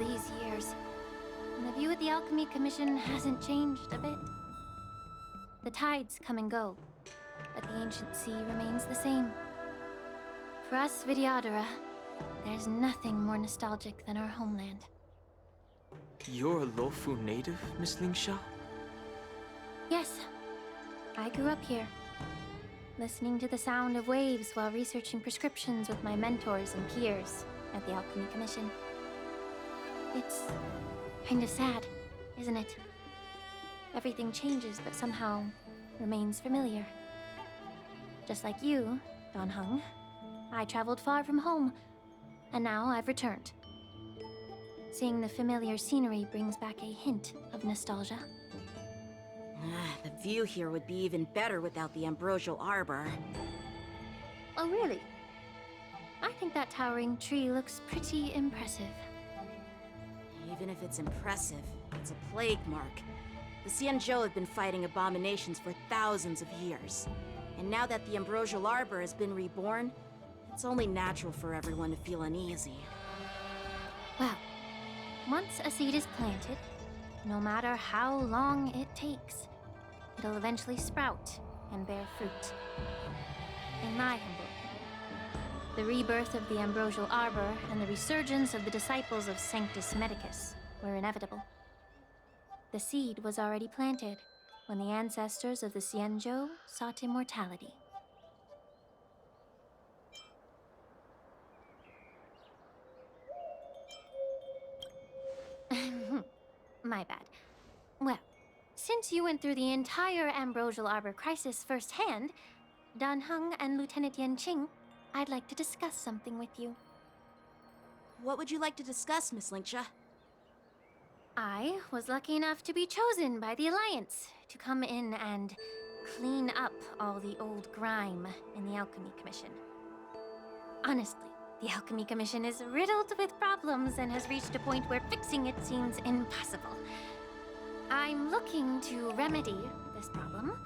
these years, and the view of the Alchemy Commission hasn't changed a bit. The tides come and go, but the ancient sea remains the same. For us Vidyadhara, there's nothing more nostalgic than our homeland. You're a Lofu native, Miss Lingsha? Yes, I grew up here, listening to the sound of waves while researching prescriptions with my mentors and peers at the Alchemy Commission. It's kinda sad, isn't it? Everything changes, but somehow remains familiar. Just like you, Don Hung, I traveled far from home, and now I've returned. Seeing the familiar scenery brings back a hint of nostalgia. The view here would be even better without the ambrosial arbor. Oh, really? I think that towering tree looks pretty impressive. Even if it's impressive, it's a plague mark. The Xianzhou have been fighting abominations for thousands of years. And now that the ambrosial arbor has been reborn, it's only natural for everyone to feel uneasy. Well, once a seed is planted, no matter how long it takes, it'll eventually sprout and bear fruit. In my humble opinion, the rebirth of the ambrosial arbor and the resurgence of the disciples of Sanctus Medicus were inevitable. The seed was already planted when the ancestors of the Xianzhou sought immortality. My bad. Well, since you went through the entire Ambrosial Arbor crisis firsthand, Dan Heng and Lieutenant Yanqing, I'd like to discuss something with you. What would you like to discuss, Miss Lingsha? I was lucky enough to be chosen by the Alliance to come in and clean up all the old grime in the Alchemy Commission. Honestly, the Alchemy Commission is riddled with problems and has reached a point where fixing it seems impossible. I'm looking to remedy this problem,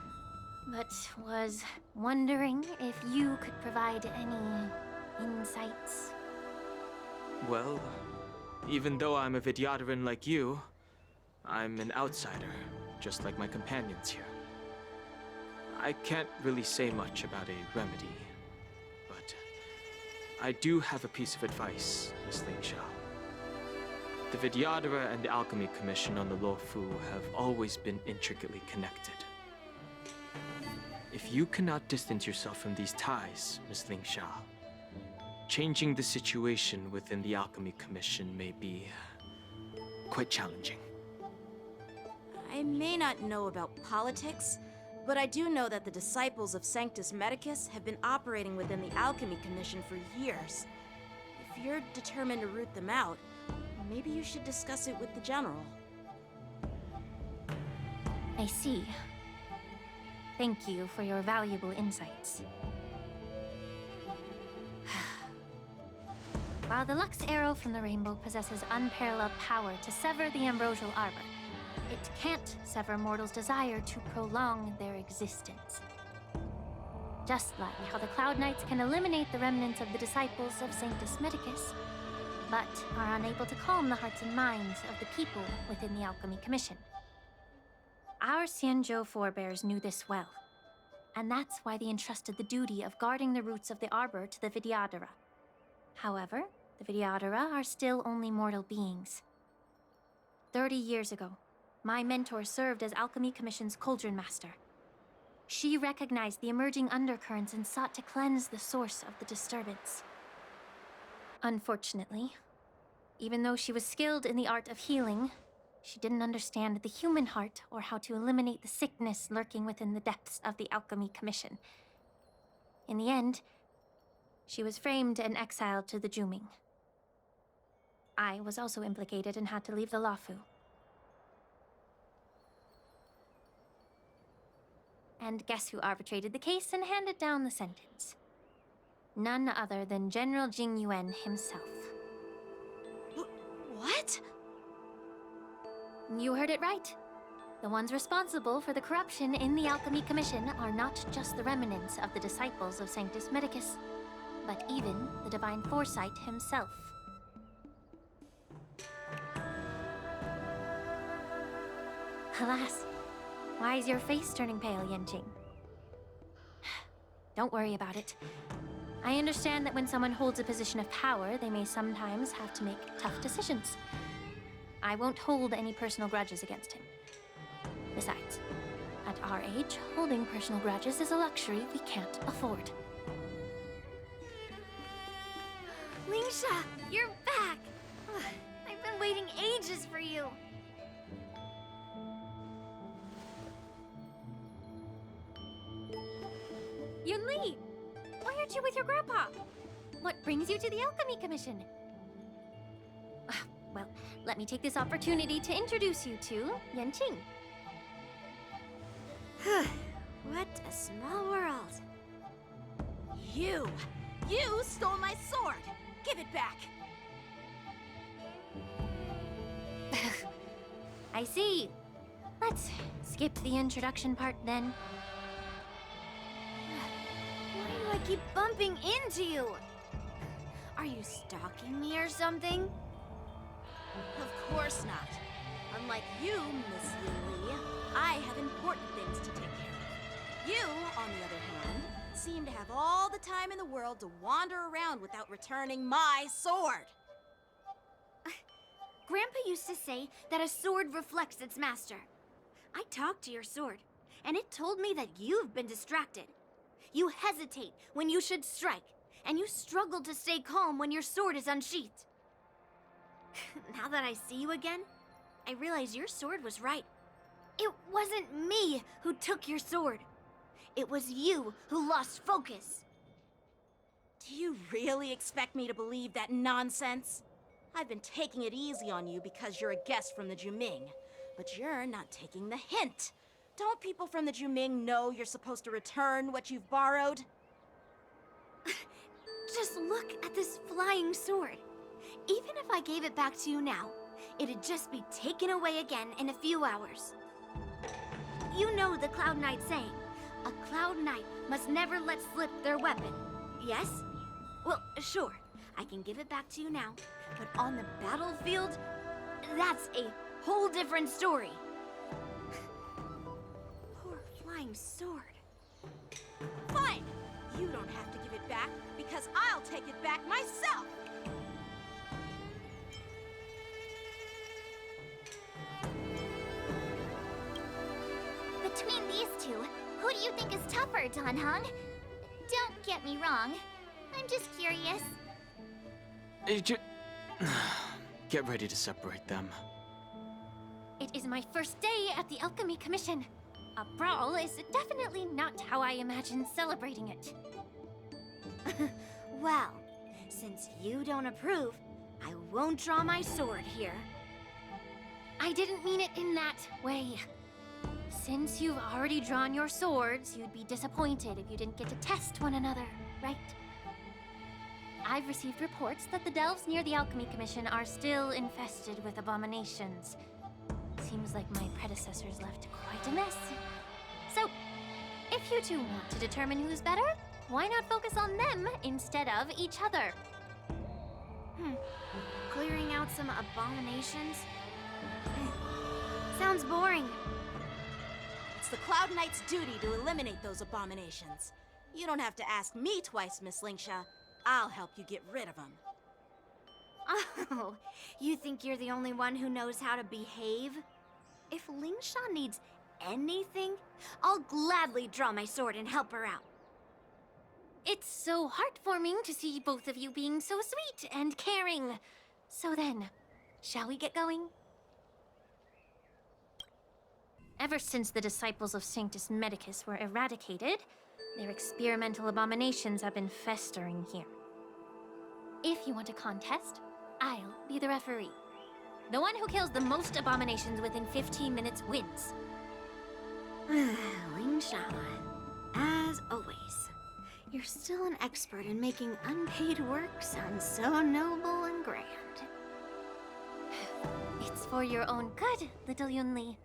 but was wondering if you could provide any insights. Well, even though I'm a Vidyadharan like you, I'm an outsider, just like my companions here. I can't really say much about a remedy, but I do have a piece of advice, Miss Lingsha. The Vidyadhara and the Alchemy Commission on the Luofu have always been intricately connected. If you cannot distance yourself from these ties, Miss Lingsha, changing the situation within the Alchemy Commission may be quite challenging. I may not know about politics, but I do know that the disciples of Sanctus Medicus have been operating within the Alchemy Commission for years. If you're determined to root them out, maybe you should discuss it with the General. I see. Thank you for your valuable insights. While the Lux Arrow from the Rainbow possesses unparalleled power to sever the Ambrosial Arbor, it can't sever mortals' desire to prolong their existence. Just like how the Cloud Knights can eliminate the remnants of the disciples of Sanctus Medicus, but are unable to calm the hearts and minds of the people within the Alchemy Commission. Our Xianzhou forebears knew this well, and that's why they entrusted the duty of guarding the roots of the Arbor to the Vidyadhara. However, the Vidyadhara are still only mortal beings. 30 years ago, my mentor served as Alchemy Commission's Cauldron Master. She recognized the emerging undercurrents and sought to cleanse the source of the disturbance. Unfortunately, even though she was skilled in the art of healing, she didn't understand the human heart or how to eliminate the sickness lurking within the depths of the Alchemy Commission. In the end, she was framed and exiled to the Juming. I was also implicated and had to leave the Luofu. And guess who arbitrated the case and handed down the sentence? None other than General Jing Yuan himself. What? You heard it right. The ones responsible for the corruption in the Alchemy Commission are not just the remnants of the disciples of Sanctus Medicus, but even the Divine Foresight himself. Alas, why is your face turning pale, Yenqing? Don't worry about it. I understand that when someone holds a position of power, they may sometimes have to make tough decisions. I won't hold any personal grudges against him. Besides, at our age, holding personal grudges is a luxury we can't afford. Lingsha, you're back! Ugh, I've been waiting ages for you. Yunli! Why aren't you with your grandpa? What brings you to the Alchemy Commission? Well, let me take this opportunity to introduce you to Yenqing. What a small world. You stole my sword! Give it back! I see. Let's skip the introduction part then. Why do I keep bumping into you? Are you stalking me or something? Of course not. Unlike you, Miss Yuli, I have important things to take care of. You, on the other hand, seem to have all the time in the world to wander around without returning my sword. Grandpa used to say that a sword reflects its master. I talked to your sword, and it told me that you've been distracted. You hesitate when you should strike, and you struggle to stay calm when your sword is unsheathed. Now that I see you again, I realize your sword was right. It wasn't me who took your sword. It was you who lost focus. Do you really expect me to believe that nonsense? I've been taking it easy on you because you're a guest from the Juming, but you're not taking the hint. Don't people from the Juming know you're supposed to return what you've borrowed? Just look at this flying sword. Even if I gave it back to you now, it'd just be taken away again in a few hours. You know the Cloud Knight saying, a Cloud Knight must never let slip their weapon, yes? Well, sure, I can give it back to you now, but on the battlefield, that's a whole different story. Poor flying sword. Fine! You don't have to give it back, because I'll take it back myself! Between these two, who do you think is tougher, Dan Heng? Don't get me wrong. I'm just curious. Get ready to separate them. It is my first day at the Alchemy Commission. A brawl is definitely not how I imagined celebrating it. Well, since you don't approve, I won't draw my sword here. I didn't mean it in that way. Since you've already drawn your swords, you'd be disappointed if you didn't get to test one another, right? I've received reports that the delves near the Alchemy Commission are still infested with abominations. Seems like my predecessors left quite a mess. So, if you two want to determine who's better, why not focus on them instead of each other? Clearing out some abominations? Sounds boring. It's the Cloud Knight's duty to eliminate those abominations. You don't have to ask me twice, Miss Lingsha. I'll help you get rid of them. Oh, you think you're the only one who knows how to behave? If Lingsha needs anything, I'll gladly draw my sword and help her out. It's so heartwarming to see both of you being so sweet and caring. So then, shall we get going? Ever since the disciples of Sanctus Medicus were eradicated, their experimental abominations have been festering here. If you want a contest, I'll be the referee. The one who kills the most abominations within 15 minutes wins. Lingsha, as always, you're still an expert in making unpaid work sound so noble and grand. It's for your own good, little Yunli.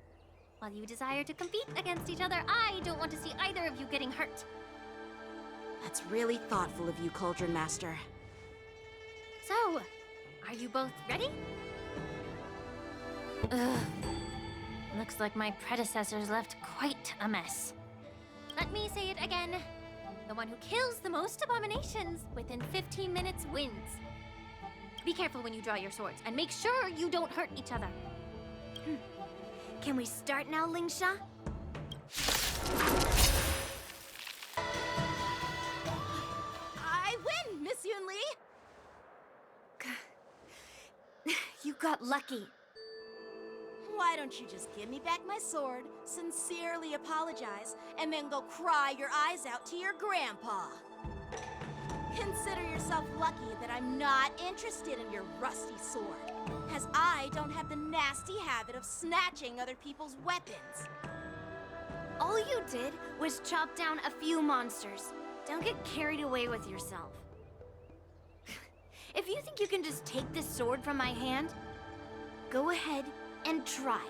While you desire to compete against each other, I don't want to see either of you getting hurt. That's really thoughtful of you, Cauldron Master. So, are you both ready? Ugh. Looks like my predecessors left quite a mess. Let me say it again. The one who kills the most abominations within 15 minutes wins. Be careful when you draw your swords, and make sure you don't hurt each other. Can we start now, Lingsha? I win, Miss Yunli! You got lucky. Why don't you just give me back my sword, sincerely apologize, and then go cry your eyes out to your grandpa? Consider yourself lucky that I'm not interested in your rusty sword, as I don't have the nasty habit of snatching other people's weapons. All you did was chop down a few monsters. Don't get carried away with yourself. If you think you can just take this sword from my hand, go ahead and try.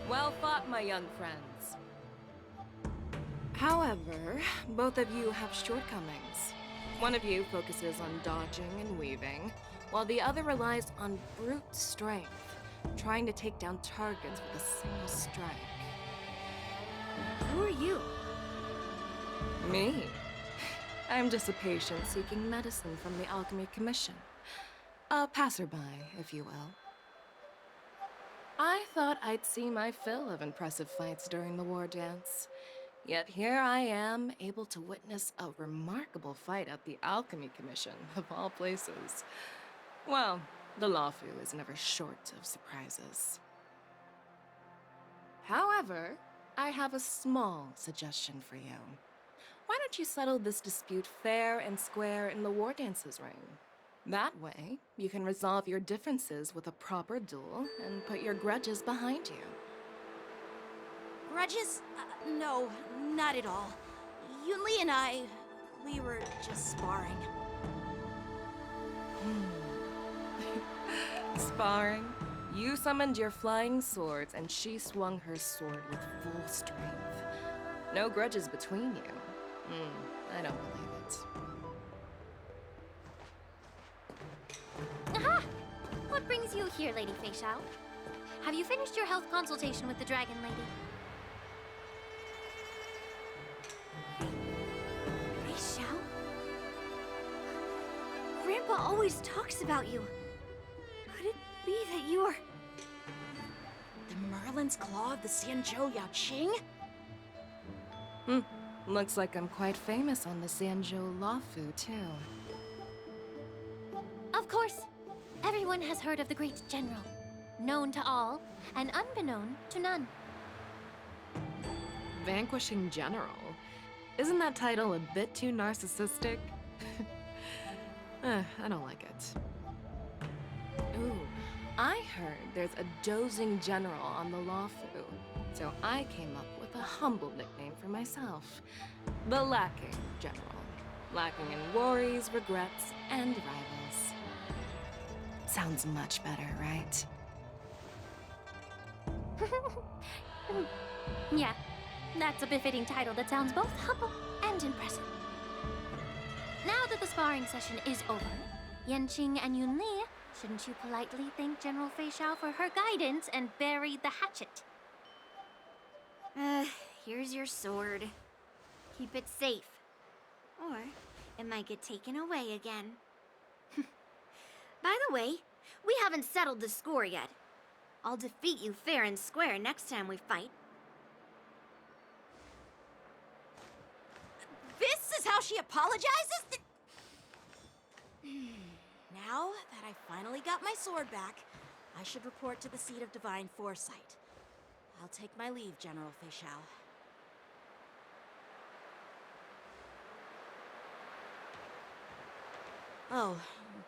Well fought, my young friends. However, both of you have shortcomings. One of you focuses on dodging and weaving, while the other relies on brute strength, trying to take down targets with a single strike. Who are you? Me? I'm just a patient seeking medicine from the Alchemy Commission. A passerby, if you will. I thought I'd see my fill of impressive fights during the war dance. Yet here I am, able to witness a remarkable fight at the Alchemy Commission, of all places. Well, the Lawfu is never short of surprises. However, I have a small suggestion for you. Why don't you settle this dispute fair and square in the war dance's ring? That way, you can resolve your differences with a proper duel and put your grudges behind you. Grudges? No, not at all. Yunli and we were just sparring. Sparring? You summoned your flying swords and she swung her sword with full strength. No grudges between you. I don't believe it. Aha! What brings you here, Lady Fei Xiao? Have you finished your health consultation with the Dragon Lady? Fei Xiao? Grandpa always talks about you. Could it be that you are... The Merlin's Claw of the Xianzhou Yaoqing? Looks like I'm quite famous on the Xianzhou Lawfu, too. Of course. Everyone has heard of the great general. Known to all, and unbeknown to none. Vanquishing General? Isn't that title a bit too narcissistic? I don't like it. Ooh, I heard there's a dozing general on the Lawfu, so I came up with a humble nickname for myself. The Lacking General. Lacking in worries, regrets, and rivals. Sounds much better, right? Yeah, that's a befitting title that sounds both humble and impressive. Now that the sparring session is over, Yanqing and Yunli, shouldn't you politely thank General Fei Xiao for her guidance and bury the hatchet? Here's your sword. Keep it safe. Or it might get taken away again. By the way, we haven't settled the score yet. I'll defeat you fair and square next time we fight. This is how she apologizes? Now that I finally got my sword back, I should report to the seat of divine foresight. I'll take my leave, General Feixiao. Oh,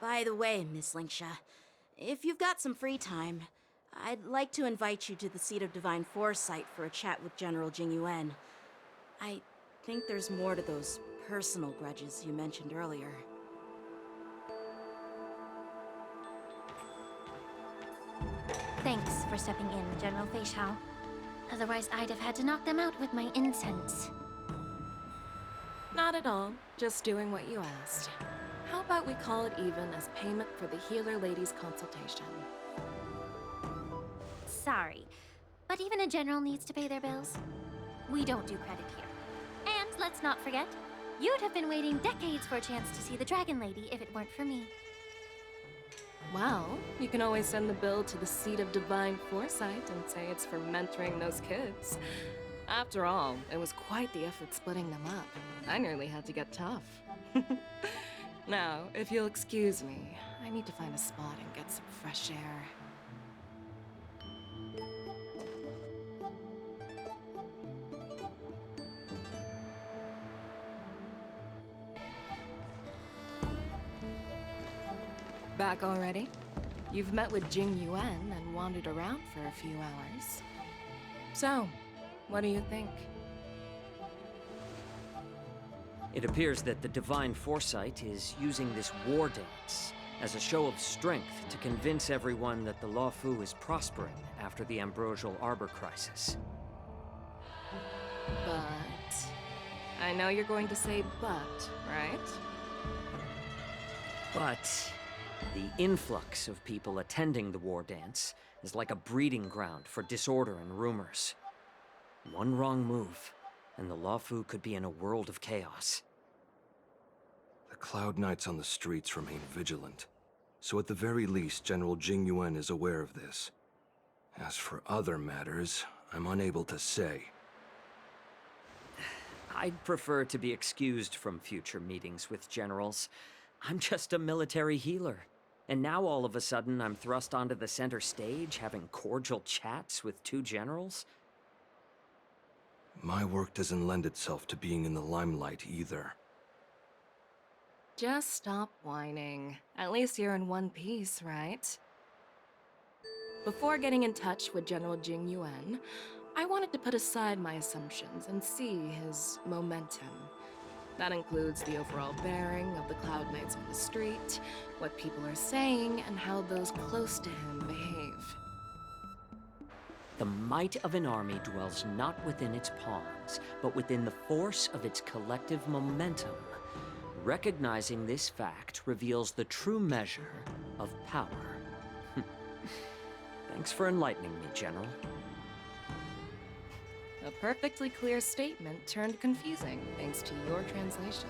by the way, Miss Linksha, if you've got some free time, I'd like to invite you to the seat of divine foresight for a chat with General Jingyuan. I think there's more to those personal grudges you mentioned earlier. Thanks for stepping in, General Feixiao. Otherwise, I'd have had to knock them out with my incense. Not at all. Just doing what you asked. How about we call it even as payment for the healer lady's consultation? Sorry, but even a general needs to pay their bills. We don't do credit here. And let's not forget, you'd have been waiting decades for a chance to see the Dragon Lady if it weren't for me. Well, you can always send the bill to the seat of divine foresight and say it's for mentoring those kids. After all, it was quite the effort splitting them up. I nearly had to get tough. Now, if you'll excuse me, I need to find a spot and get some fresh air. Back already? You've met with Jing Yuan and wandered around for a few hours. So, what do you think? It appears that the Divine Foresight is using this war dance as a show of strength to convince everyone that the Luofu is prospering after the Ambrosial Arbor crisis. But... I know you're going to say but, right? But the influx of people attending the war dance is like a breeding ground for disorder and rumors. One wrong move, and the Luofu could be in a world of chaos. The Cloud Knights on the streets remain vigilant, so at the very least, General Jingyuan is aware of this. As for other matters, I'm unable to say. I'd prefer to be excused from future meetings with generals. I'm just a military healer. And now all of a sudden I'm thrust onto the center stage having cordial chats with two generals? My work doesn't lend itself to being in the limelight either. Just stop whining. At least you're in one piece, right? Before getting in touch with General Jing Yuan, I wanted to put aside my assumptions and see his momentum. That includes the overall bearing of the Cloud Knights on the street, what people are saying, and how those close to him behave. The might of an army dwells not within its pawns, but within the force of its collective momentum. Recognizing this fact reveals the true measure of power. Thanks for enlightening me, General. A perfectly clear statement turned confusing thanks to your translation.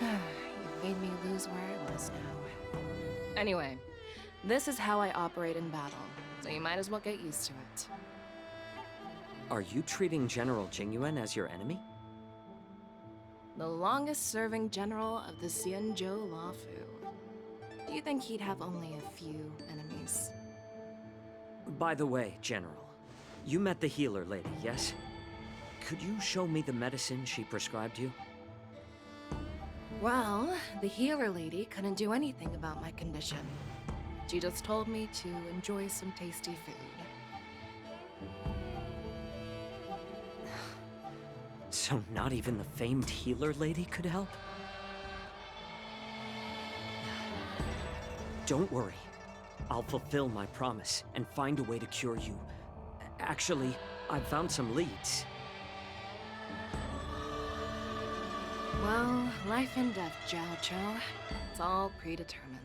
You've made me lose where I was now. Anyway, this is how I operate in battle, so you might as well get used to it. Are you treating General Jingyuan as your enemy? The longest-serving general of the Xianzhou Luofu. Do you think he'd have only a few enemies? By the way, General, you met the healer lady, yes? Could you show me the medicine she prescribed you? Well, the healer lady couldn't do anything about my condition. She just told me to enjoy some tasty food. So not even the famed healer lady could help? Don't worry. I'll fulfill my promise and find a way to cure you. Actually, I've found some leads. Well, life and death, Zhao Chou. It's all predetermined.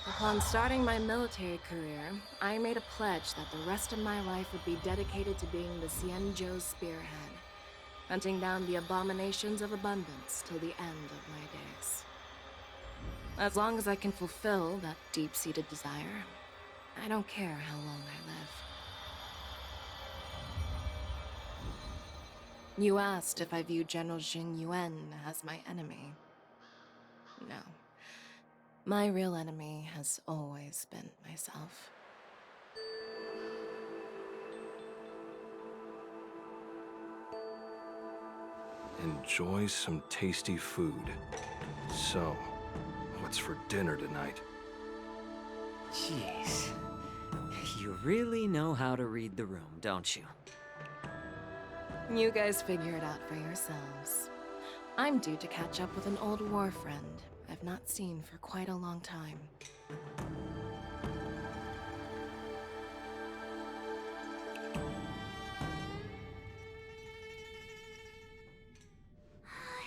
Upon starting my military career, I made a pledge that the rest of my life would be dedicated to being the Xianzhou spearhead, hunting down the abominations of abundance till the end of my days. As long as I can fulfill that deep-seated desire, I don't care how long I live. You asked if I view General Jing Yuan as my enemy. No. My real enemy has always been myself. Enjoy some tasty food. So, what's for dinner tonight? Jeez. You really know how to read the room, don't you? You guys figure it out for yourselves. I'm due to catch up with an old war friend I've not seen for quite a long time.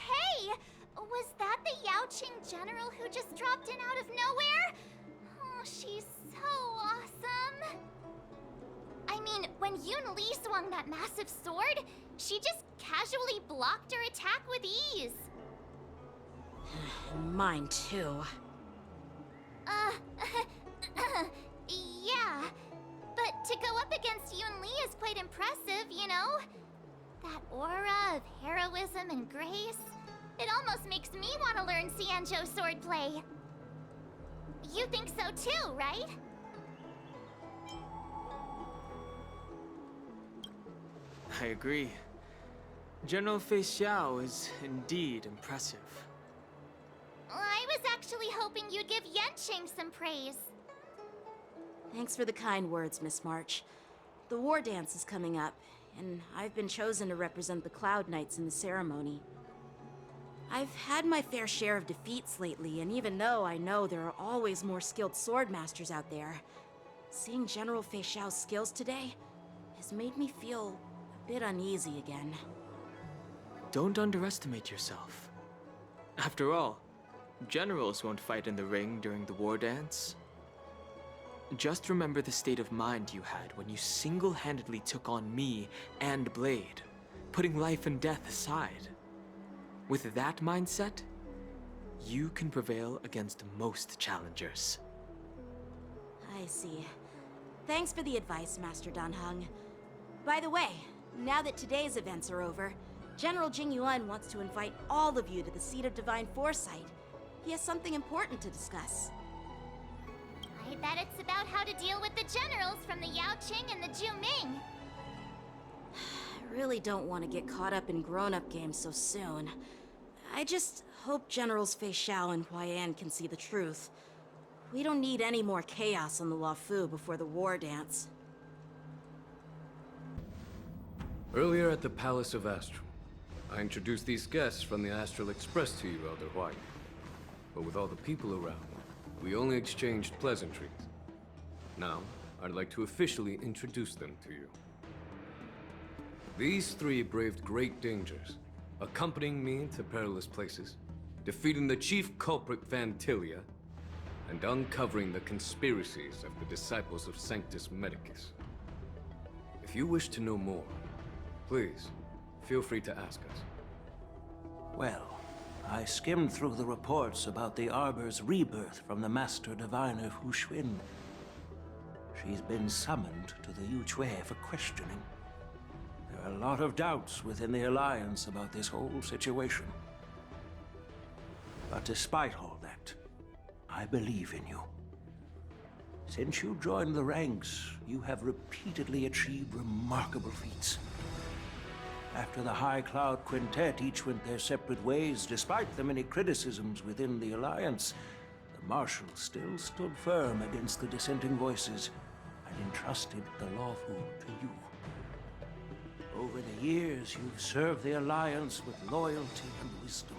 Hey! Was that the Yaoqing general who just dropped in out of nowhere? Oh, she's so awesome! I mean, when Yoon Lee swung that massive sword, she just casually blocked her attack with ease. Mine too. Yeah. But to go up against Yoon Lee is quite impressive, you know? That aura of heroism and grace. It almost makes me want to learn Xianzhou swordplay. You think so too, right? I agree. General Fei Xiao is indeed impressive. I was actually hoping you'd give Yanqing some praise. Thanks for the kind words, Miss March. The war dance is coming up, and I've been chosen to represent the Cloud Knights in the ceremony. I've had my fair share of defeats lately, and even though I know there are always more skilled sword masters out there, seeing General Fei Xiao's skills today has made me feel a bit uneasy again. Don't underestimate yourself. After all, generals won't fight in the ring during the war dance. Just remember the state of mind you had when you single-handedly took on me and Blade, putting life and death aside. With that mindset, you can prevail against most challengers. I see. Thanks for the advice, Master Dan Heng. By the way, now that today's events are over, General Jing Yuan wants to invite all of you to the Seat of Divine Foresight. He has something important to discuss. I bet it's about how to deal with the generals from the Yaoqing and the Juming. I really don't want to get caught up in grown-up games so soon. I just hope Generals Fei Xiao and Huaiyan can see the truth. We don't need any more chaos on the Luofu before the war dance. Earlier at the Palace of Astral, I introduced these guests from the Astral Express to you, Elder White. But with all the people around, we only exchanged pleasantries. Now, I'd like to officially introduce them to you. These three braved great dangers, accompanying me to perilous places, defeating the chief culprit Vantilia, and uncovering the conspiracies of the disciples of Sanctus Medicus. If you wish to know more, please, feel free to ask us. Well, I skimmed through the reports about the Arbor's rebirth from the Master Diviner Hu Xuan. She's been summoned to the Yu Chui for questioning. There are a lot of doubts within the Alliance about this whole situation. But despite all that, I believe in you. Since you joined the ranks, you have repeatedly achieved remarkable feats. After the High Cloud Quintet each went their separate ways, despite the many criticisms within the Alliance, the Marshal still stood firm against the dissenting voices and entrusted the Luofu to you. Over the years, you've served the Alliance with loyalty and wisdom.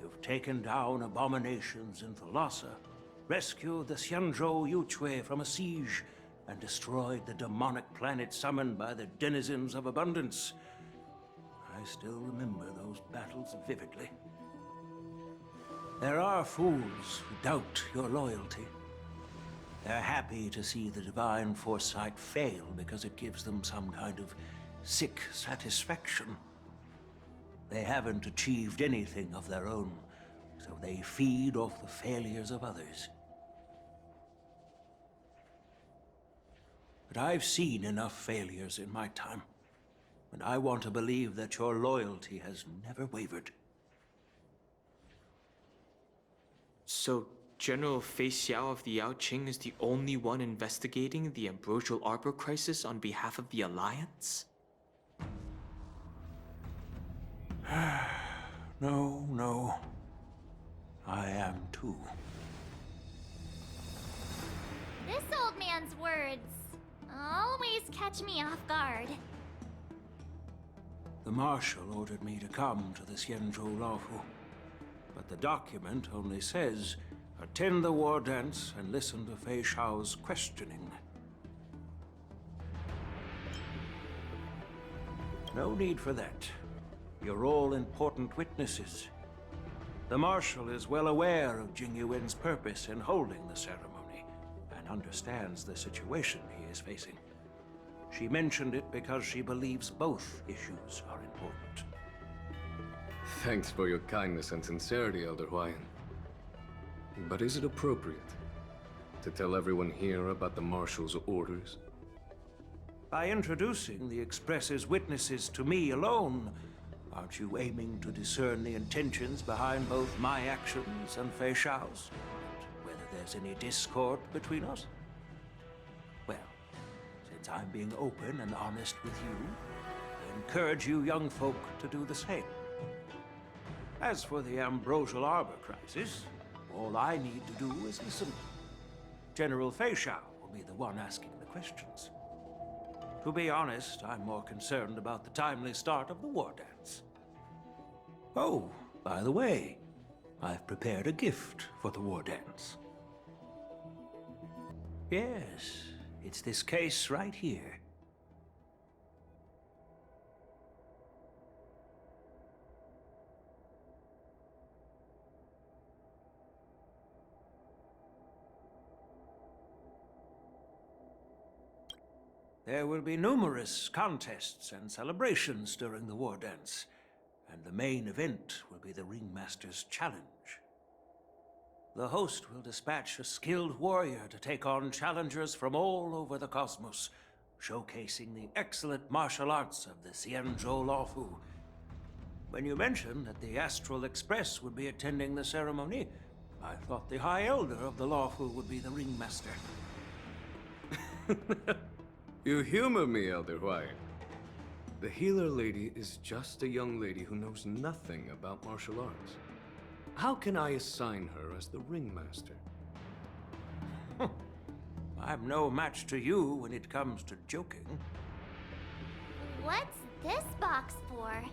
You've taken down abominations in Thalassa, rescued the Xianzhou Yu Chui from a siege, and destroyed the demonic planet summoned by the denizens of abundance. I still remember those battles vividly. There are fools who doubt your loyalty. They're happy to see the divine foresight fail because it gives them some kind of sick satisfaction. They haven't achieved anything of their own, so they feed off the failures of others. But I've seen enough failures in my time, and I want to believe that your loyalty has never wavered. So, General Fei Xiao of the Yaoqing is the only one investigating the Ambrosial Arbor crisis on behalf of the Alliance? No. I am too. This old man's words always catch me off guard. The Marshal ordered me to come to the Xianzhou Laofu, but the document only says, attend the war dance and listen to Fei Xiao's questioning. No need for that. You're all important witnesses. The Marshal is well aware of Jing Yuan's purpose in holding the ceremony, and understands the situation he is facing. She mentioned it because she believes both issues are important. Thanks for your kindness and sincerity, Elder Huayan. But is it appropriate to tell everyone here about the Marshal's orders? By introducing the Express's witnesses to me alone, aren't you aiming to discern the intentions behind both my actions and Fei Xiao's? And whether there's any discord between us? Well, since I'm being open and honest with you, I encourage you young folk to do the same. As for the Ambrosial Arbor crisis, all I need to do is listen. General Fei Xiao will be the one asking the questions. To be honest, I'm more concerned about the timely start of the war dance. Oh, by the way, I've prepared a gift for the war dance. Yes, it's this case right here. There will be numerous contests and celebrations during the war dance, and the main event will be the Ringmaster's Challenge. The host will dispatch a skilled warrior to take on challengers from all over the cosmos, showcasing the excellent martial arts of the Xianzhou Laofu. When you mentioned that the Astral Express would be attending the ceremony, I thought the High Elder of the Laofu would be the Ringmaster. You humor me, Elder Huayan. The healer lady is just a young lady who knows nothing about martial arts. How can I assign her as the ringmaster? I'm no match to you when it comes to joking. What's this box for?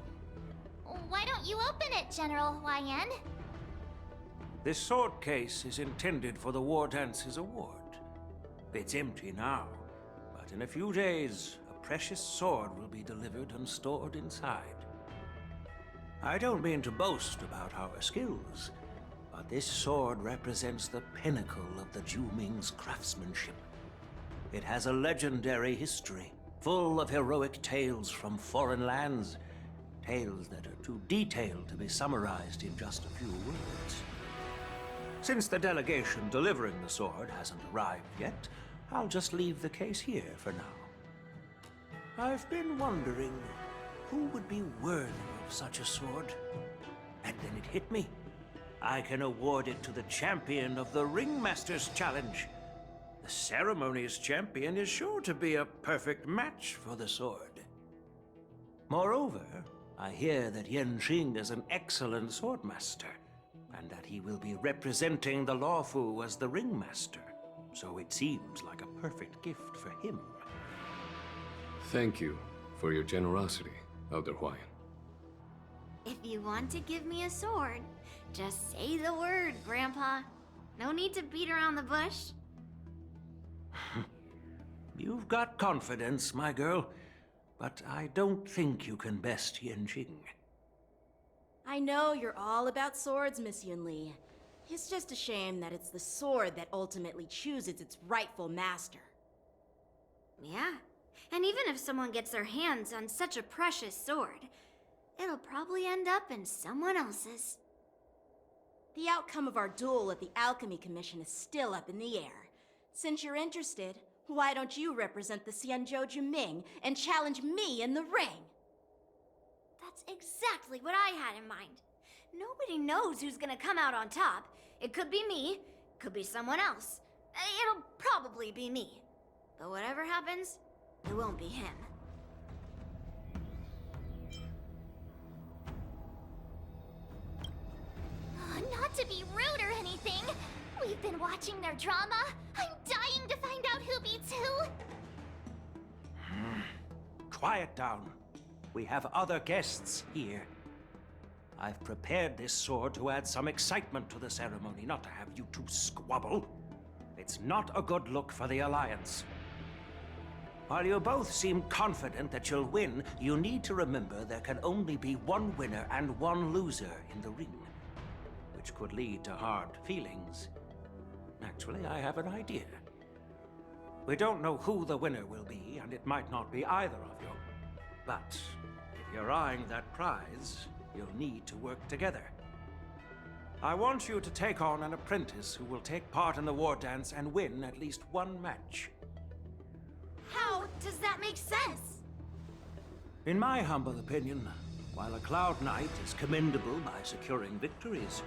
Why don't you open it, General Huayan? This sword case is intended for the War Dance's award. It's empty now, but in a few days, a precious sword will be delivered and stored inside. I don't mean to boast about our skills, but this sword represents the pinnacle of the Zhu-Ming's craftsmanship. It has a legendary history, full of heroic tales from foreign lands, tales that are too detailed to be summarized in just a few words. Since the delegation delivering the sword hasn't arrived yet, I'll just leave the case here for now. I've been wondering who would be worthy of such a sword. And then it hit me. I can award it to the champion of the Ringmaster's Challenge. The ceremony's champion is sure to be a perfect match for the sword. Moreover, I hear that Yanqing is an excellent swordmaster, and that he will be representing the Laofu as the Ringmaster. So it seems like a perfect gift for him. Thank you for your generosity, Elder Huayan. If you want to give me a sword, just say the word, Grandpa. No need to beat around the bush. You've got confidence, my girl, but I don't think you can best Yanqing. I know you're all about swords, Miss Yunli. It's just a shame that it's the sword that ultimately chooses its rightful master. Yeah, and even if someone gets their hands on such a precious sword, it'll probably end up in someone else's. The outcome of our duel at the Alchemy Commission is still up in the air. Since you're interested, why don't you represent the Xianzhou Juming and challenge me in the ring? That's exactly what I had in mind. Nobody knows who's gonna come out on top. It could be me, Could be someone else. It'll probably be me. But whatever happens, it won't be him. Not to be rude or anything. We've been watching their drama. I'm dying to find out who beats who. Quiet down. We have other guests here. I've prepared this sword to add some excitement to the ceremony, not to have you two squabble. It's not a good look for the Alliance. While you both seem confident that you'll win, you need to remember there can only be one winner and one loser in the ring, which could lead to hard feelings. Actually, I have an idea. We don't know who the winner will be, and it might not be either of you. But if you're eyeing that prize, you'll need to work together. I want you to take on an apprentice who will take part in the war dance and win at least one match. How does that make sense? In my humble opinion, while a Cloud Knight is commendable by securing victories,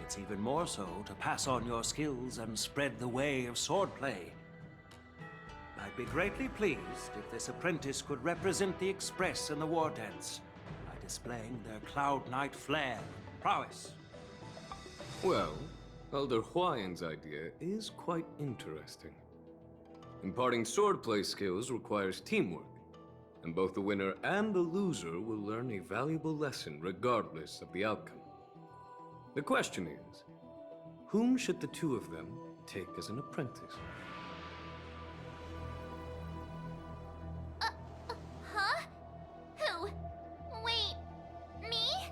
it's even more so to pass on your skills and spread the way of swordplay. I'd be greatly pleased if this apprentice could represent the Express in the war dance by displaying their Cloud Knight flair and prowess. Well, Elder Huayan's idea is quite interesting. Imparting swordplay skills requires teamwork, and both the winner and the loser will learn a valuable lesson regardless of the outcome. The question is, whom should the two of them take as an apprentice? Huh? Who? Wait, me?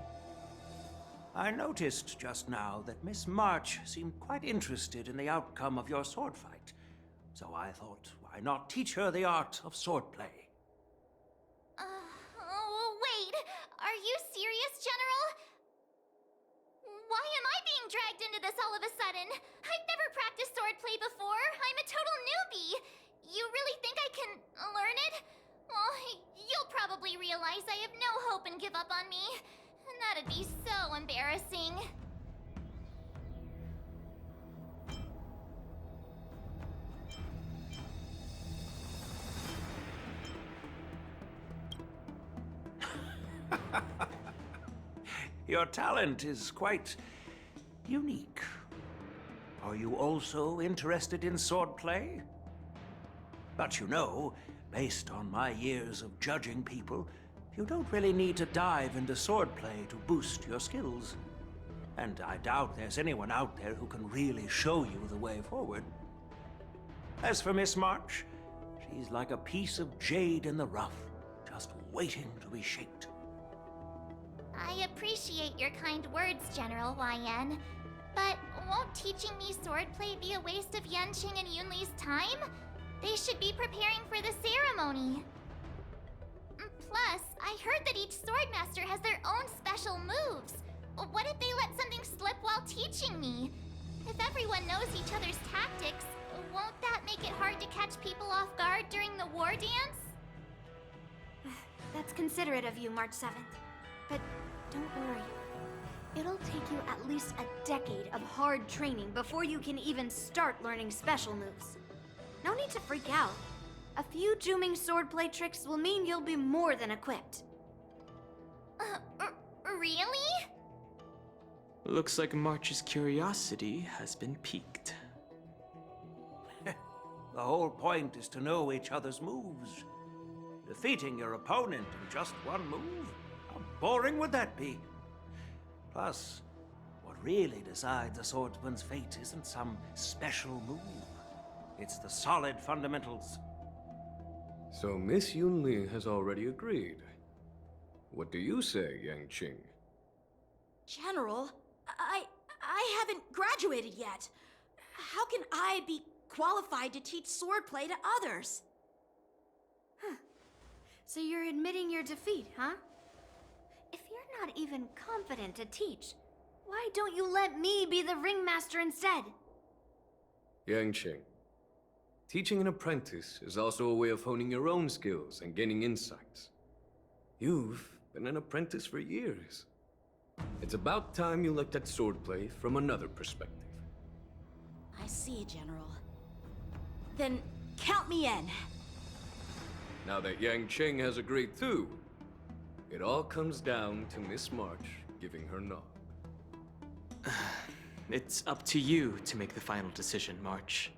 I noticed just now that Miss March seemed quite interested in the outcome of your sword fight. So I thought, why not teach her the art of swordplay? Wait. Are you serious, General? Why am I being dragged into this all of a sudden? I've never practiced swordplay before. I'm a total newbie. You really think I can learn it? Well, you'll probably realize I have no hope and give up on me. And that'd be so embarrassing. Your talent is quite unique. Are you also interested in swordplay? But you know, based on my years of judging people, you don't really need to dive into swordplay to boost your skills. And I doubt there's anyone out there who can really show you the way forward. As for Miss March, she's like a piece of jade in the rough, just waiting to be shaped. I appreciate your kind words, General Yan. But won't teaching me swordplay be a waste of Yanqing and Yunli's time? They should be preparing for the ceremony. Plus, I heard that each swordmaster has their own special moves. What if they let something slip while teaching me? If everyone knows each other's tactics, won't that make it hard to catch people off guard during the war dance? That's considerate of you, March 7th. But don't worry. It'll take you at least a decade of hard training before you can even start learning special moves. No need to freak out. A few Juming swordplay tricks will mean you'll be more than equipped. Really? Looks like March's curiosity has been piqued. The whole point is to know each other's moves. Defeating your opponent in just one move? How boring would that be? Plus, what really decides a swordsman's fate isn't some special move. It's the solid fundamentals. So Miss Yunli has already agreed. What do you say, Yanqing? General, I haven't graduated yet. How can I be qualified to teach swordplay to others? So you're admitting your defeat, huh? If you're not even confident to teach, why don't you let me be the ringmaster instead? Yanqing, teaching an apprentice is also a way of honing your own skills and gaining insights. You've been an apprentice for years. It's about time you looked at swordplay from another perspective. I see, General. Then count me in. Now that Yang Cheng has agreed too, it all comes down to Miss March giving her nod. It's up to you to make the final decision, March.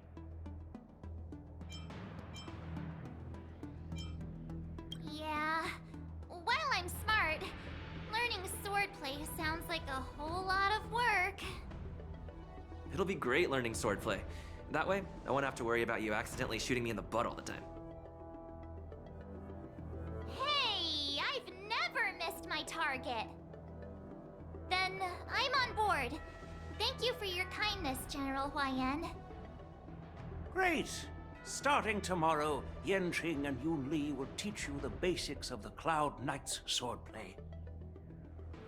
Yeah. While I'm smart, learning swordplay sounds like a whole lot of work. It'll be great learning swordplay. That way, I won't have to worry about you accidentally shooting me in the butt all the time. Hey, I've never missed my target. Then I'm on board. Thank you for your kindness, General Huayan. Great! Starting tomorrow, Yanqing and Yun Li will teach you the basics of the Cloud Knight's swordplay.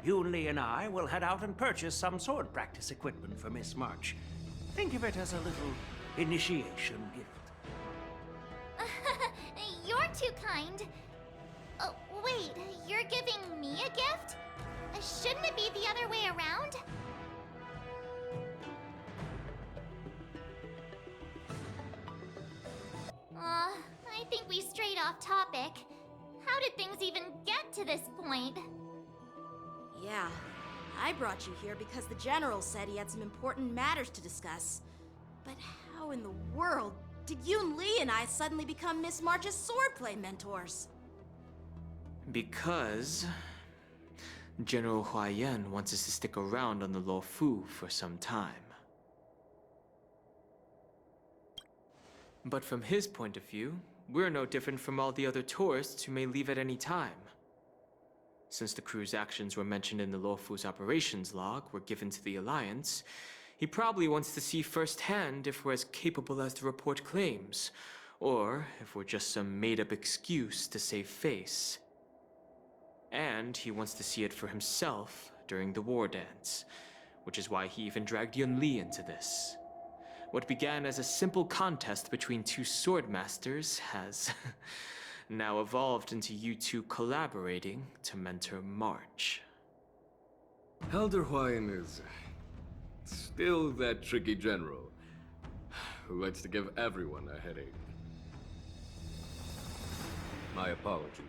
Yun Li and I will head out and purchase some sword practice equipment for Miss March. Think of it as a little initiation gift. You're too kind. Oh, wait, you're giving me a gift? Shouldn't it be the other way around? I think we strayed off topic. How did things even get to this point? Yeah, I brought you here because the General said he had some important matters to discuss. But how in the world did Yun Li and I suddenly become Miss March's swordplay mentors? Because General Huayan wants us to stick around on the Luofu for some time. But from his point of view, we're no different from all the other tourists who may leave at any time. Since the crew's actions were mentioned in the Luofu's operations log were given to the Alliance, he probably wants to see firsthand if we're as capable as the report claims, or if we're just some made-up excuse to save face. And he wants to see it for himself during the war dance, which is why he even dragged Yun Li into this. What began as a simple contest between two sword masters has now evolved into you two collaborating to mentor March. Elder Huayan is still that tricky general who likes to give everyone a headache. My apologies.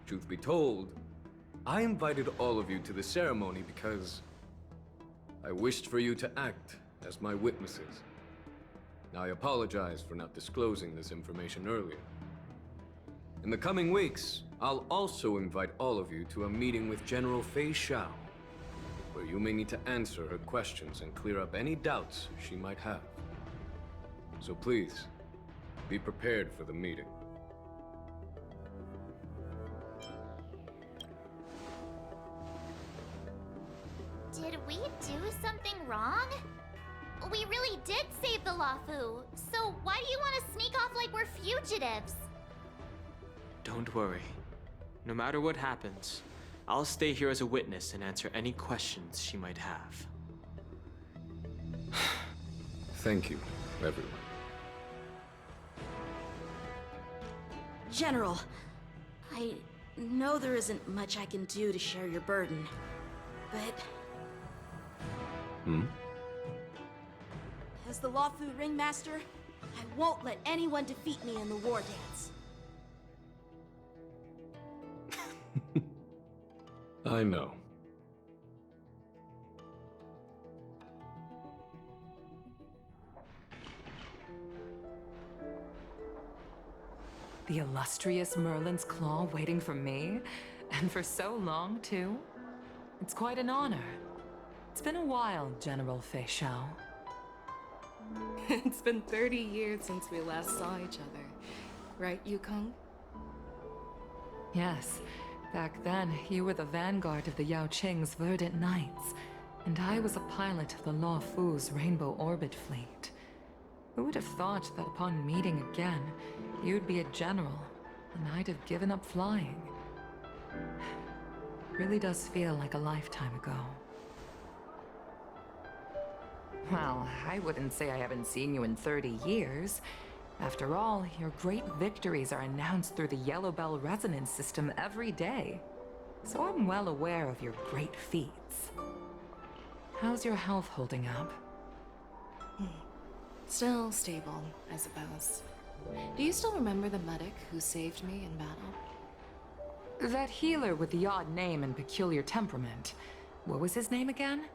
Truth be told, I invited all of you to the ceremony because I wished for you to act as my witnesses. I apologize for not disclosing this information earlier. In the coming weeks, I'll also invite all of you to a meeting with General Fei Xiao, where you may need to answer her questions and clear up any doubts she might have. So please, be prepared for the meeting. Did we do something wrong? We really did save the Luofu, so why do you want to sneak off like we're fugitives? Don't worry. No matter what happens, I'll stay here as a witness and answer any questions she might have. Thank you, everyone. General, I know there isn't much I can do to share your burden, but... As the Luofu Ringmaster, I won't let anyone defeat me in the war dance. I know. The illustrious Merlin's Claw waiting for me? And for so long, too? It's quite an honor. It's been a while, General Fei Xiao. It's been 30 years since we last saw each other. Right, Yukong? Yes. Back then, you were the vanguard of the Yao Qing's Verdant Knights, and I was a pilot of the Luofu's Rainbow Orbit Fleet. Who would have thought that upon meeting again, you'd be a general, and I'd have given up flying? Really does feel like a lifetime ago. Well, I wouldn't say I haven't seen you in 30 years. After all, your great victories are announced through the Yellow Bell resonance system every day. So I'm well aware of your great feats. How's your health holding up? Still stable, I suppose. Do you still remember the medic who saved me in battle? That healer with the odd name and peculiar temperament. What was his name again?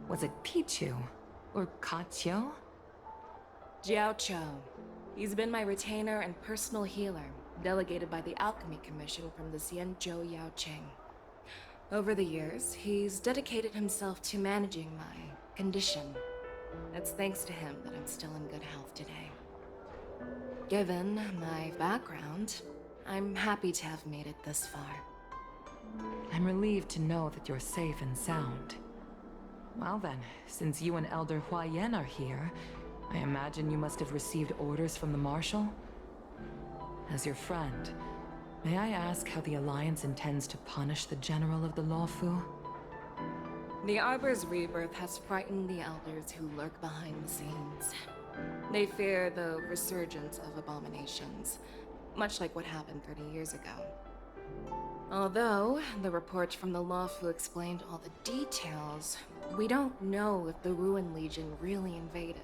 Was it Pichu? Or Kachio? Jiao Cho. He's been my retainer and personal healer, delegated by the Alchemy Commission from the Xianzhou Yaoqing. Over the years, he's dedicated himself to managing my condition. It's thanks to him that I'm still in good health today. Given my background, I'm happy to have made it this far. I'm relieved to know that you're safe and sound. Well then, since you and Elder Huayan are here, I imagine you must have received orders from the Marshal? As your friend, may I ask how the Alliance intends to punish the General of the Lawfu? The Arbor's rebirth has frightened the Elders who lurk behind the scenes. They fear the resurgence of abominations, much like what happened 30 years ago. Although the reports from the Lawfu explained all the details, we don't know if the Ruin Legion really invaded,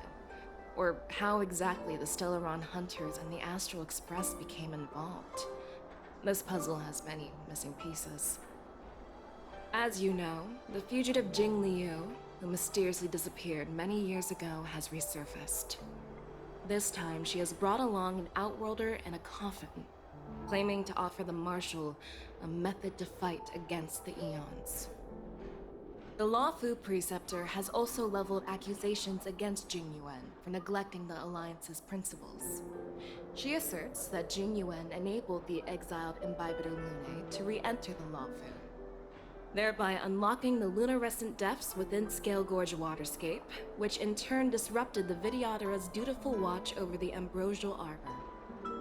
or how exactly the Stellaron Hunters and the Astral Express became involved. This puzzle has many missing pieces. As you know, the fugitive Jing Liu, who mysteriously disappeared many years ago, has resurfaced. This time, she has brought along an outworlder and a coffin, claiming to offer the Marshal a method to fight against the Eons. The Lawfu Preceptor has also leveled accusations against Jing Yuan for neglecting the Alliance's principles. She asserts that Jing Yuan enabled the exiled Imbibitor Lunae to re-enter the Lawfu, thereby unlocking the lunarescent depths within Scale Gorge Waterscape, which in turn disrupted the Vidyadhara's dutiful watch over the Ambrosial Arbor.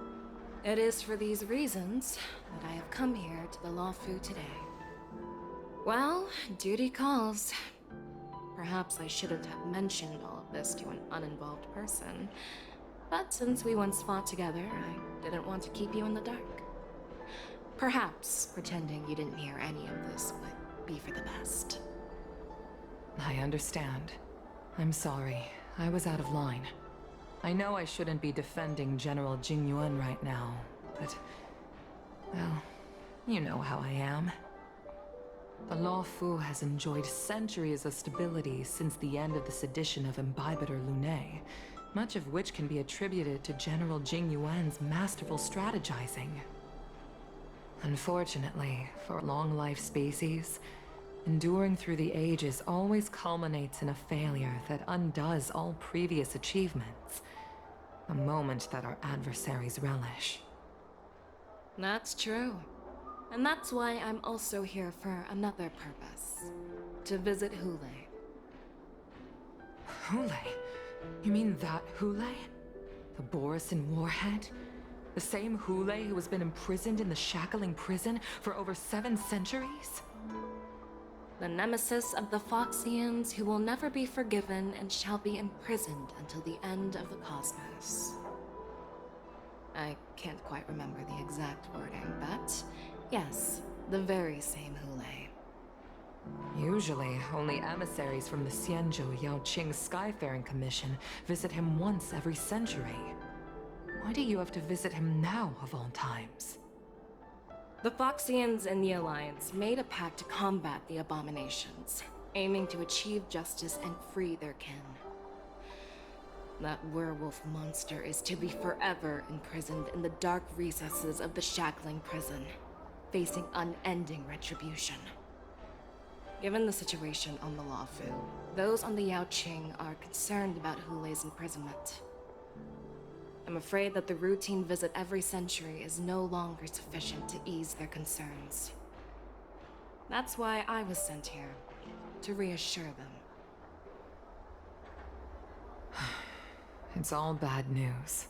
It is for these reasons that I have come here to the Lawfu today. Well, duty calls. Perhaps I shouldn't have mentioned all of this to an uninvolved person, but since we once fought together, I didn't want to keep you in the dark. Perhaps pretending you didn't hear any of this would be for the best. I understand. I'm sorry. I was out of line. I know I shouldn't be defending General Jing Yuan right now, but... well, you know how I am. The Lawfu has enjoyed centuries of stability since the end of the sedition of Imbibitor Lunae, much of which can be attributed to General Jing Yuan's masterful strategizing. Unfortunately, for long-life species, enduring through the ages always culminates in a failure that undoes all previous achievements. A moment that our adversaries relish. That's true. And that's why I'm also here for another purpose. To visit Hule. Hule? You mean that Hule? The Borisin Warhead? The same Hule who has been imprisoned in the Shackling prison for over 7 centuries? The nemesis of the Foxians who will never be forgiven and shall be imprisoned until the end of the cosmos. I can't quite remember the exact wording, but yes, the very same Hule. Usually, only emissaries from the Xianzhou Yaoqing Skyfaring Commission visit him once every century. Why do you have to visit him now, of all times? The Foxians and the Alliance made a pact to combat the abominations, aiming to achieve justice and free their kin. That werewolf monster is to be forever imprisoned in the dark recesses of the Shackling prison, facing unending retribution. Given the situation on the Lawfu, those on the Yaoqing are concerned about Hule's imprisonment. I'm afraid that the routine visit every century is no longer sufficient to ease their concerns. That's why I was sent here, to reassure them. It's all bad news.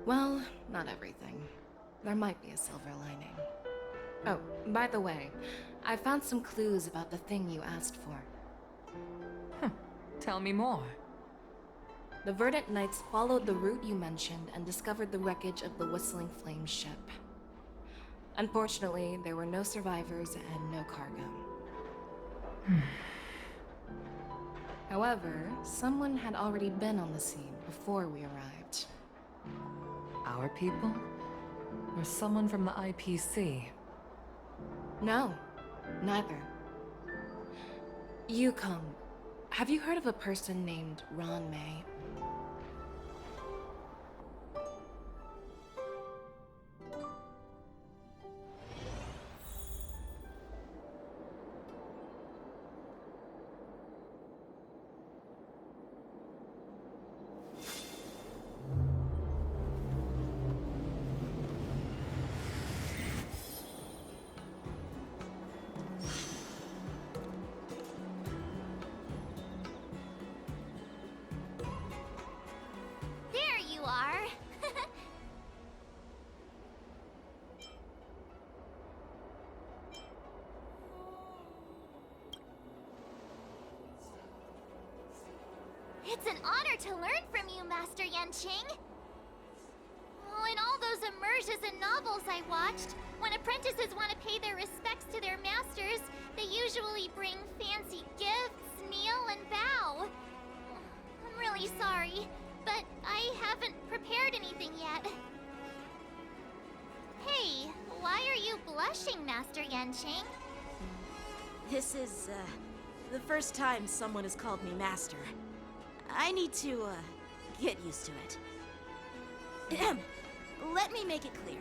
Well, not everything. There might be a silver lining. Oh, by the way, I found some clues about the thing you asked for. Tell me more. The Verdant Knights followed the route you mentioned and discovered the wreckage of the Whistling Flame ship. Unfortunately, there were no survivors and no cargo. However, someone had already been on the scene before we arrived. Our people? Or someone from the IPC? No, neither. Yukong, have you heard of a person named Ron May? There you are. It's an honor to learn from you, Master Yanqing. Oh, in all those immersions and novels I watched, when apprentices want to pay their respects to their masters, they usually bring fancy gifts, kneel, and bow. I'm really sorry, but I haven't prepared anything yet. Hey, why are you blushing, Master Yanqing? This is, the first time someone has called me master. I need to, get used to it. Ahem. Let me make it clear.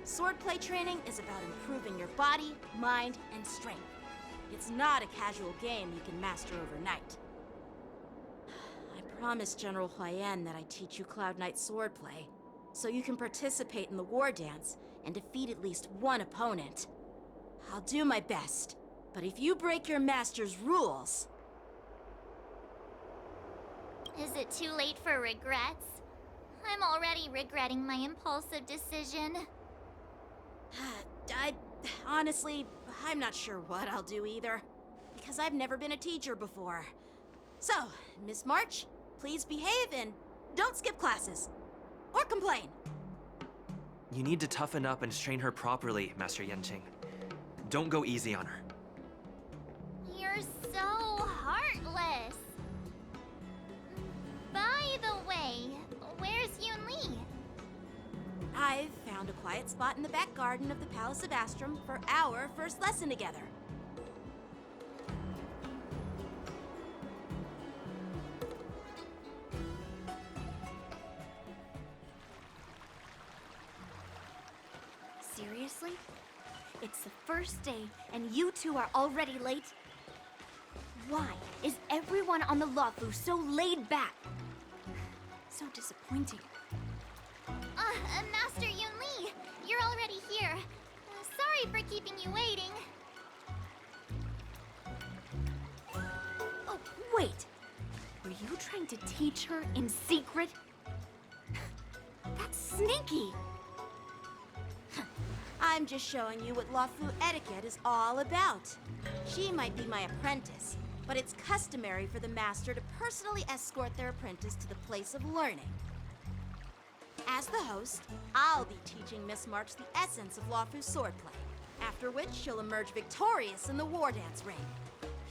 Swordplay training is about improving your body, mind, and strength. It's not a casual game you can master overnight. I promised General Huayan that I'd teach you Cloud Knight swordplay, so you can participate in the war dance and defeat at least one opponent. I'll do my best, but if you break your master's rules... Is it too late for regrets? I'm already regretting my impulsive decision. Honestly, I'm not sure what I'll do either, because I've never been a teacher before. So, Miss March, please behave and don't skip classes. Or complain. You need to toughen up and train her properly, Master Yanqing. Don't go easy on her. You're so heartless. By the way, where's Yoon Lee? I've found a quiet spot in the back garden of the Palace of Astrum for our first lesson together. Seriously? It's the first day and you two are already late? Why is everyone on the Luofu so laid back? So disappointing. Master Yoon Lee, you're already here. Sorry for keeping you waiting. Oh, wait. Were you trying to teach her in secret? That's sneaky. I'm just showing you what Luofu etiquette is all about. She might be my apprentice, but it's customary for the master to personally escort their apprentice to the place of learning. As the host, I'll be teaching Miss March the essence of Luofu swordplay, after which she'll emerge victorious in the war dance ring.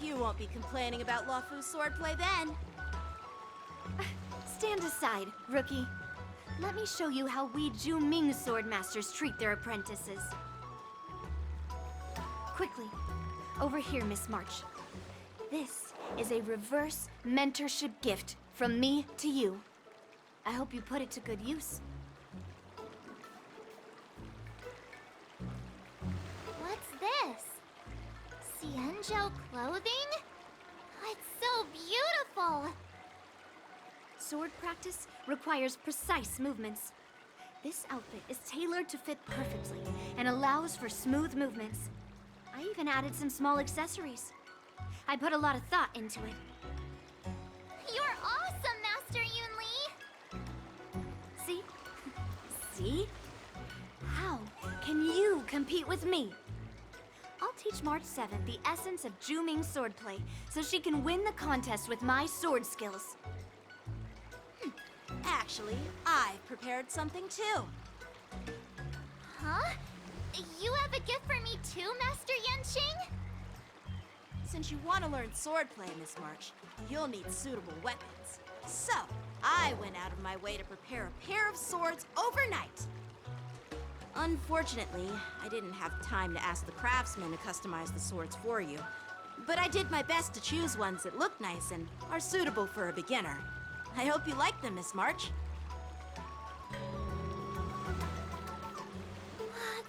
You won't be complaining about Luofu swordplay then. Stand aside, rookie. Let me show you how we Ju-Ming swordmasters treat their apprentices. Quickly, over here, Miss March. This is a reverse mentorship gift from me to you. I hope you put it to good use. What's this? Xianzhou clothing? It's so beautiful! Sword practice requires precise movements. This outfit is tailored to fit perfectly and allows for smooth movements. I even added some small accessories. I put a lot of thought into it. You're awesome, Master Yoon Lee! See? See? How can you compete with me? I'll teach March 7th the essence of Ju-Ming swordplay so she can win the contest with my sword skills. Actually, I've prepared something too. Huh? You have a gift for me too, Master Yanqing? Since you want to learn swordplay, Miss March, you'll need suitable weapons. So, I went out of my way to prepare a pair of swords overnight. Unfortunately, I didn't have time to ask the craftsman to customize the swords for you. But I did my best to choose ones that look nice and are suitable for a beginner. I hope you like them, Miss March.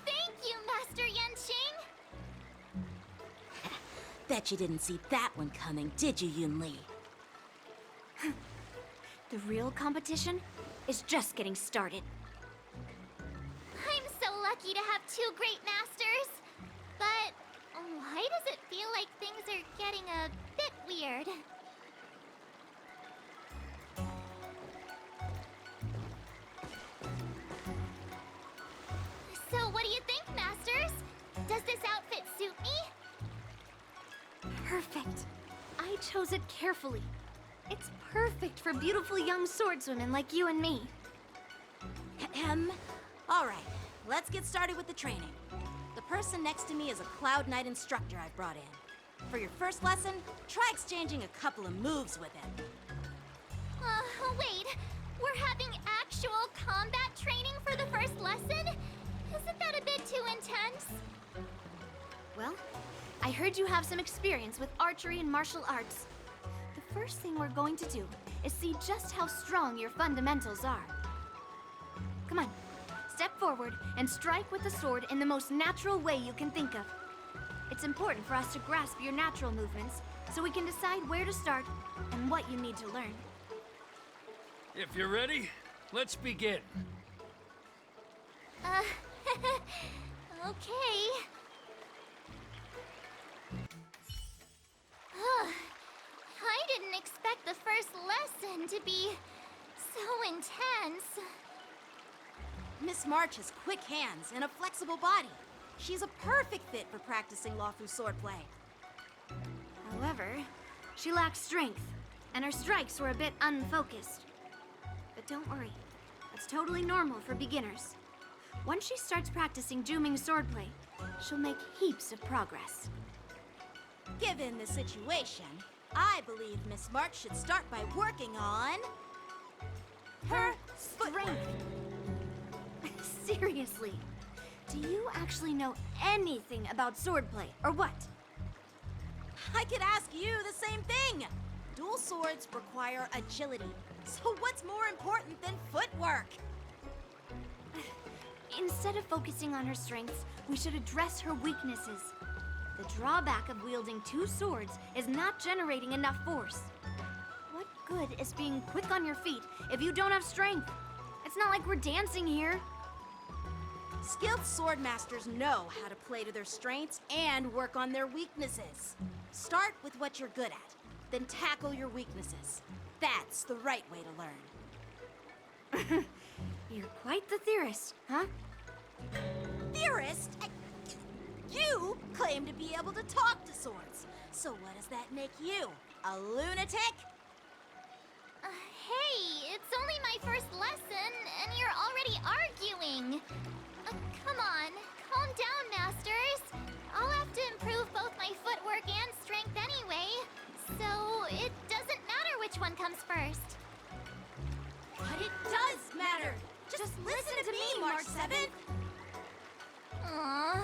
Thank you, Master Yanqing! Bet you didn't see that one coming, did you, Yun Li? The real competition is just getting started. I'm so lucky to have two great masters. But why does it feel like things are getting a bit weird? So what do you think, masters? Does this outfit suit me? Perfect. I chose it carefully. It's perfect for beautiful young swordswomen like you and me. Ahem. All right, let's get started with the training. The person next to me is a Cloud Knight instructor I've brought in. For your first lesson, try exchanging a couple of moves with him. Wait. We're having actual combat training for the first lesson? Isn't that a bit too intense? Well, I heard you have some experience with archery and martial arts. The first thing we're going to do is see just how strong your fundamentals are. Come on, step forward and strike with the sword in the most natural way you can think of. It's important for us to grasp your natural movements so we can decide where to start and what you need to learn. If you're ready, let's begin. Okay. I didn't expect the first lesson to be so intense. Miss March has quick hands and a flexible body. She's a perfect fit for practicing Lawfu swordplay. However, she lacks strength, and her strikes were a bit unfocused. But don't worry, that's totally normal for beginners. Once she starts practicing Juming swordplay, she'll make heaps of progress. Given the situation, I believe Miss March should start by working on her Strength! Seriously, do you actually know anything about swordplay, or what? I could ask you the same thing. Dual swords require agility, so what's more important than footwork? Instead of focusing on her strengths, we should address her weaknesses. The drawback of wielding two swords is not generating enough force. What good is being quick on your feet if you don't have strength? It's not like we're dancing here. Skilled sword masters know how to play to their strengths and work on their weaknesses. Start with what you're good at, then tackle your weaknesses. That's the right way to learn. You're quite the theorist, huh? Theorist? You claim to be able to talk to swords. So what does that make you? A lunatic? Hey, it's only my first lesson, and you're already arguing. Come on, calm down, masters. I'll have to improve both my footwork and strength anyway, so it doesn't matter which one comes first. But it does matter. Just listen to me, March 7th. Aww.